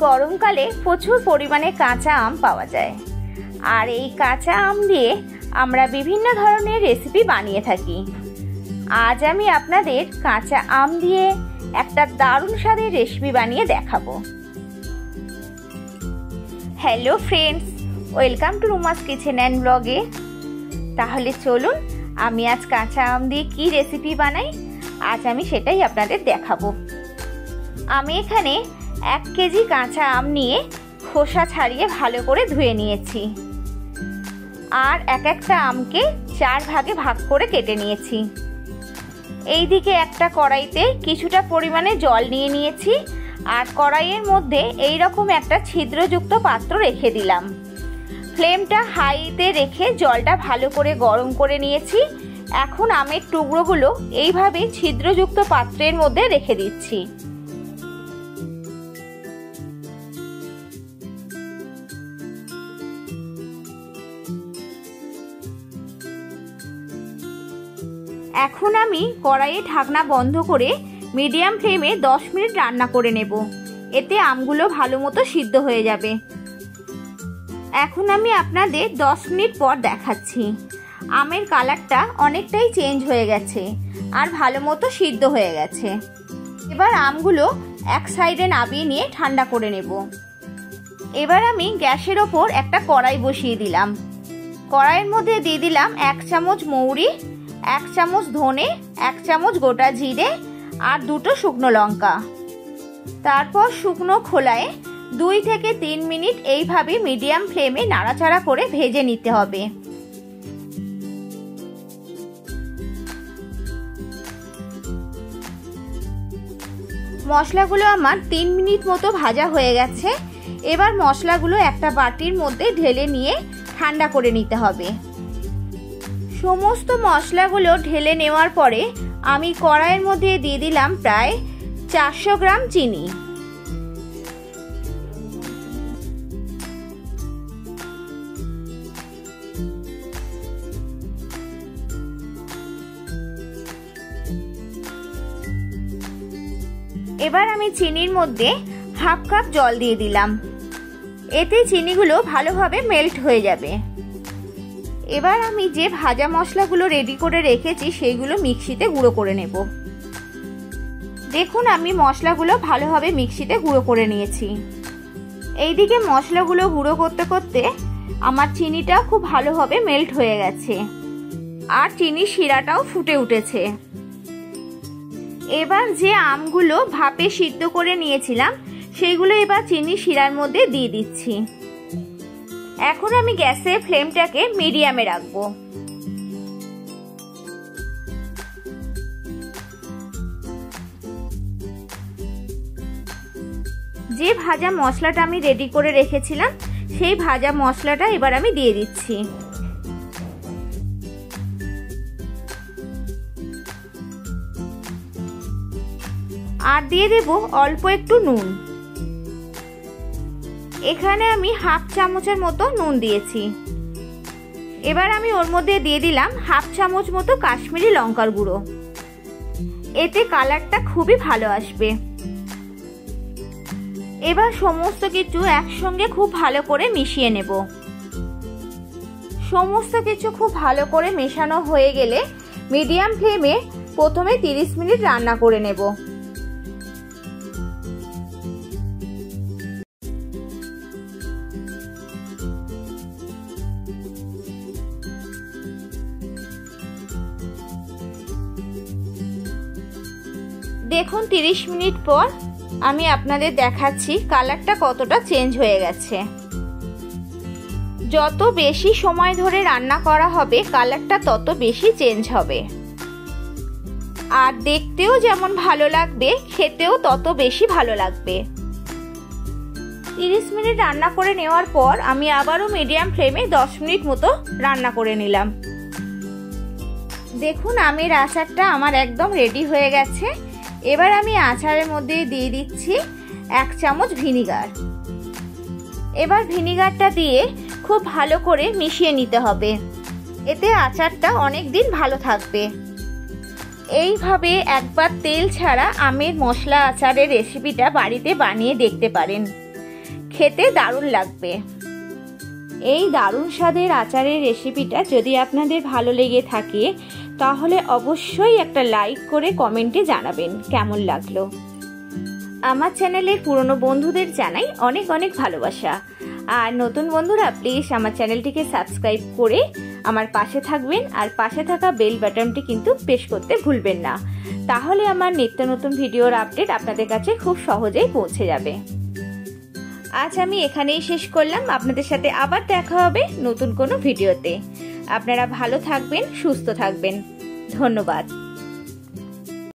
গরমকালে প্রচুর পরিমাণে কাঁচা আম পাওয়া যায়, আর এই কাঁচা আম দিয়ে আমরা বিভিন্ন ধরনের রেসিপি বানিয়ে থাকি। আজ আমি আপনাদের কাঁচা আম দিয়ে একটা দারুণ স্বাদের রেসিপি বানিয়ে দেখাবো। Hello friends, welcome to রুমাস kitchen and ব্লগে। তাহলে চলুন আমি আজ কাঁচা আম দিয়ে কি রেসিপি বানাই, আজ আমি সেটাই আপনাদের দেখাবো। আমি এখানে 1 কেজি কাঁচা আম নিয়ে খোসা ছাড়িয়ে ভালো করে ধুয়ে নিয়েছি, আর একটা আমকে 4 ভাগে ভাগ করে কেটে নিয়েছি। এইদিকে একটা কড়াইতে কিছুটা পরিমাণে জল নিয়ে নিয়েছি, আর কড়াইয়ের মধ্যে এইরকম একটা ছিদ্রযুক্ত পাত্র রেখে দিলাম। ফ্লেমটা হাইতে রেখে জলটা ভালো করে গরম করে নিয়েছি। এখন আমের টুকরোগুলো এইভাবে ছিদ্রযুক্ত পাত্রের মধ্যে রেখে দিচ্ছি। এখন আমি কড়াইয়ে ঢাকনা বন্ধ করে মিডিয়াম ফ্লেমে 10 মিনিট রান্না করে নেব। এতে আমগুলো ভালো মতো সিদ্ধ হয়ে যাবে। এখন আমি আপনাদের 10 মিনিট পর দেখাচ্ছি। আমের কালারটা অনেকটাই চেঞ্জ হয়ে গেছে আর ভালো মতো সিদ্ধ হয়ে গেছে। এবার আমগুলো এক সাইডে নামিয়ে নিয়ে ঠান্ডা করে নেব। এবার আমি গ্যাসের ওপর একটা কড়াই বসিয়ে দিলাম। কড়াইয়ের মধ্যে দিয়ে দিলাম 1 চামচ মৌরি, 1 চামচ ধনে, 1 চামচ গোটা জিরে আর 2টো শুকনো লঙ্কা। তারপর শুকনো খোলায় 2 থেকে 3 মিনিট এইভাবে মিডিয়াম ফ্লেমে নাড়াচাড়া করে ভেজে নিতে হবে। মশলাগুলো আমার 3 মিনিট মতো ভাজা হয়ে গেছে। এবার মশলাগুলো একটা বাটির মধ্যে ঢেলে নিয়ে ঠান্ডা করে নিতে হবে। সমস্ত মশলাগুলো ঢেলে নেওয়ার পরে আমি কড়াইয়ের মধ্যে দিয়ে দিলাম প্রায় 400 গ্রাম চিনি। এবার আমি চিনির মধ্যে 1/2 কাপ জল দিয়ে দিলাম। এতে চিনিগুলো ভালোভাবে মেল্ট হয়ে যাবে। এবার আমি যে ভাজা মশলাগুলো রেডি করে রেখেছি সেইগুলো মিক্সিতে গুঁড়ো করে নেব। দেখুন আমি মশলাগুলো ভালোভাবে মিক্সিতে গুঁড়ো করে নিয়েছি। এইদিকে মশলাগুলো গুঁড়ো করতে করতে আমার চিনিটা খুব ভালোভাবে মেল্ট হয়ে গেছে, আর চিনির শিরাটাও ফুটে উঠেছে। এবার যে আমগুলো ভাপে সিদ্ধ করে নিয়েছিলাম সেইগুলো এবার চিনির শিরার মধ্যে দিয়ে দিচ্ছি। এখন আমি গ্যাসের ফ্লেমটাকে মিডিয়ামে রাখবো। যে ভাজা মশলাটা আমি রেডি করে রেখেছিলাম সেই ভাজা মশলাটা এবার আমি দিয়ে দিচ্ছি। আর দিয়ে দেব অল্প একটু নুন। এখানে আমি 1/2 চামচের মতো নুন দিয়েছি। এবার আমি ওর মধ্যে দিয়ে দিলাম 1/2 চামচ মতো কাশ্মীরি লঙ্কার গুঁড়ো। এতে কালারটা খুবই ভালো আসবে। এবার সমস্ত কিছু একসঙ্গে খুব ভালো করে মিশিয়ে নেব। সমস্ত কিছু খুব ভালো করে মেশানো হয়ে গেলে মিডিয়াম ফ্লেমে প্রথমে 30 মিনিট রান্না করে নেব। দেখুন 30 মিনিট পর আমি আপনাদের দেখাচ্ছি কালারটা কতটা চেঞ্জ হয়ে গেছে। যত বেশি সময় ধরে রান্না করা হবে কালারটা তত বেশি চেঞ্জ হবে, আর দেখতেও যেমন ভালো লাগবে খেতেও তত বেশি ভালো লাগবে। 30 মিনিট রান্না করে নেওয়ার পর আমি আবারও মিডিয়াম ফ্লেমে 10 মিনিট মতো রান্না করে নিলাম। দেখুন আমের আচারটা আমার একদম রেডি হয়ে গেছে। এবার আমি আচারের মধ্যে দিয়ে দিচ্ছি 1 চামচ ভিনিগার। এবার ভিনিগারটা দিয়ে খুব ভালো করে মিশিয়ে নিতে হবে। এতে আচারটা অনেক দিন ভালো থাকবে। এইভাবে একবার তেল ছাড়া আমের মশলা আচারের রেসিপিটা বাড়িতে বানিয়ে দেখতে পারেন। খেতে দারুণ লাগবে। এই দারুণ স্বাদের আচারের রেসিপিটা যদি আপনাদের ভালো লেগে থাকে তাহলে অবশ্যই একটা লাইক করে কমেন্টে জানাবেন কেমন লাগলো। আমার চ্যানেলের পুরনো বন্ধুদের জানাই অনেক অনেক ভালোবাসা, আর নতুন বন্ধুরা প্লিজ আমার চ্যানেলটিকে সাবস্ক্রাইব করে আমার পাশে থাকবেন, আর পাশে থাকা বেল বাটনটি কিন্তু প্রেস করতে ভুলবেন না, তাহলে আমার নিত্য নতুন ভিডিওর আপডেট আপনাদের কাছে খুব সহজেই পৌঁছে যাবে। আজ আমি এখানেই শেষ করলাম, আপনাদের সাথে আবার দেখা হবে নতুন কোনো ভিডিওতে। আপনারা ভালো থাকবেন, সুস্থ থাকবেন। ধন্যবাদ।